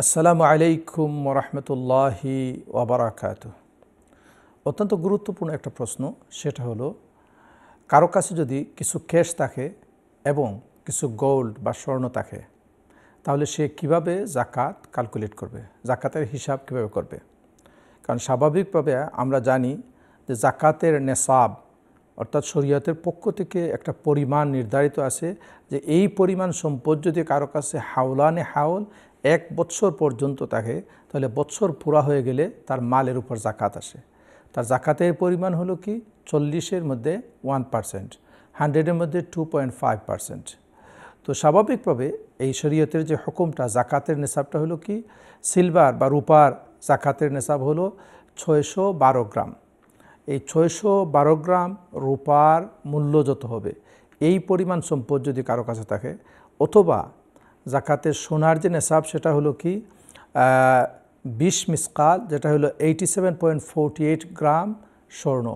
আসসালামু আলাইকুম ওরহমতুল্লাহি ওয়াবারাকাতুহু। অত্যন্ত গুরুত্বপূর্ণ একটা প্রশ্ন, সেটা হলো কারো কাছে যদি কিছু ক্যাশ থাকে এবং কিছু গোল্ড বা স্বর্ণ থাকে, তাহলে সে কিভাবে জাকাত ক্যালকুলেট করবে, জাকাতের হিসাব কিভাবে করবে। কারণ স্বাভাবিকভাবে আমরা জানি যে জাকাতের নেসাব অর্থাৎ শরীয়তের পক্ষ থেকে একটা পরিমাণ নির্ধারিত আছে যে এই পরিমাণ সম্পদ যদি কারো কাছে হাওলানে হাওল 1 বছর পর্যন্ত থাকে, তাহলে বছর পুরা হয়ে গেলে তার মালের উপর জাকাত আসে। তার জাকাতের পরিমাণ হলো কি 40-এর মধ্যে 1%, 100-এর মধ্যে 2.5%। তো স্বাভাবিকভাবে এই শরীয়তের যে হুকুমটা, জাকাতের নেসাবটা হলো কি, সিলভার বা রূপার জাকাতের নেসাব হলো 612 গ্রাম। এই 612 গ্রাম রূপার মূল্য যত হবে এই পরিমাণ সম্পদ যদি কারো কাছে থাকে, অথবা জাকাতের সোনার যে নেসাব সেটা হলো কি 20 মিসকাল, যেটা হলো 87.48 গ্রাম স্বর্ণ।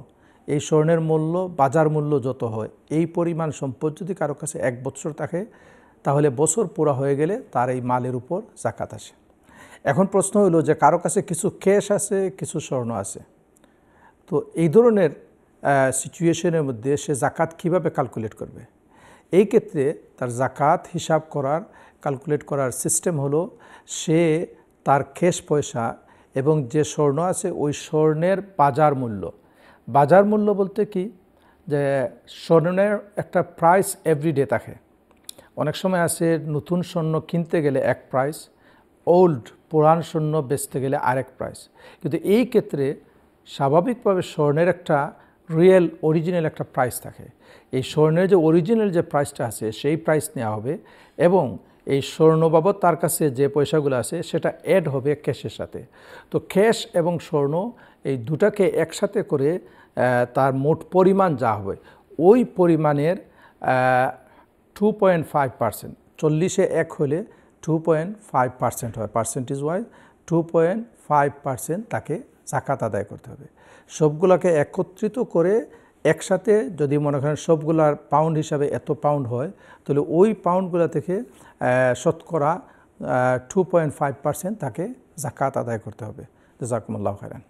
এই স্বর্ণের মূল্য বাজার মূল্য যত হয় এই পরিমাণ সম্পদ যদি কারো কাছে 1 বছর থাকে, তাহলে বছর পুরা হয়ে গেলে তার এই মালের উপর জাকাত আসে। এখন প্রশ্ন হলো যে কারো কাছে কিছু ক্যাশ আছে, কিছু স্বর্ণ আছে, তো এই ধরনের সিচুয়েশনের মধ্যে সে জাকাত কিভাবে ক্যালকুলেট করবে। এই ক্ষেত্রে তার জাকাত হিসাব করার, ক্যালকুলেট করার সিস্টেম হলো, সে তার ক্যাশ পয়সা এবং যে স্বর্ণ আছে ওই স্বর্ণের বাজার মূল্য বলতে কি, যে স্বর্ণের একটা প্রাইস এভরিডে থাকে। অনেক সময় আছে নতুন স্বর্ণ কিনতে গেলে এক প্রাইস, পুরান স্বর্ণ বেচতে গেলে আরেক প্রাইস। কিন্তু এই ক্ষেত্রে স্বাভাবিকভাবে স্বর্ণের একটা অরিজিনাল একটা প্রাইস থাকে। এই স্বর্ণের যে অরিজিনাল যে প্রাইসটা আছে সেই প্রাইস নেওয়া হবে, এবং এই স্বর্ণ বাবদ তার কাছে যে পয়সাগুলো আছে সেটা অ্যাড হবে ক্যাশের সাথে। তো ক্যাশ এবং স্বর্ণ এই দুটাকে একসাথে করে তার মোট পরিমাণ যা হবে ওই পরিমাণের 2.5%, 40-এ 1 হলে 2.5% হয়, পার্সেন্টেজ ওয়াইজ 2.5% তাকে জাকাত আদায় করতে হবে। সবগুলোকে একত্রিত করে একসাথে যদি মনে করেন সবগুলার পাউন্ড হিসাবে এত পাউন্ড হয়, তাহলে ওই পাউন্ডগুলো থেকে শতকরা 2.5% তাকে জাকাত আদায় করতে হবে। জাযাকুমুল্লাহু খাইরান।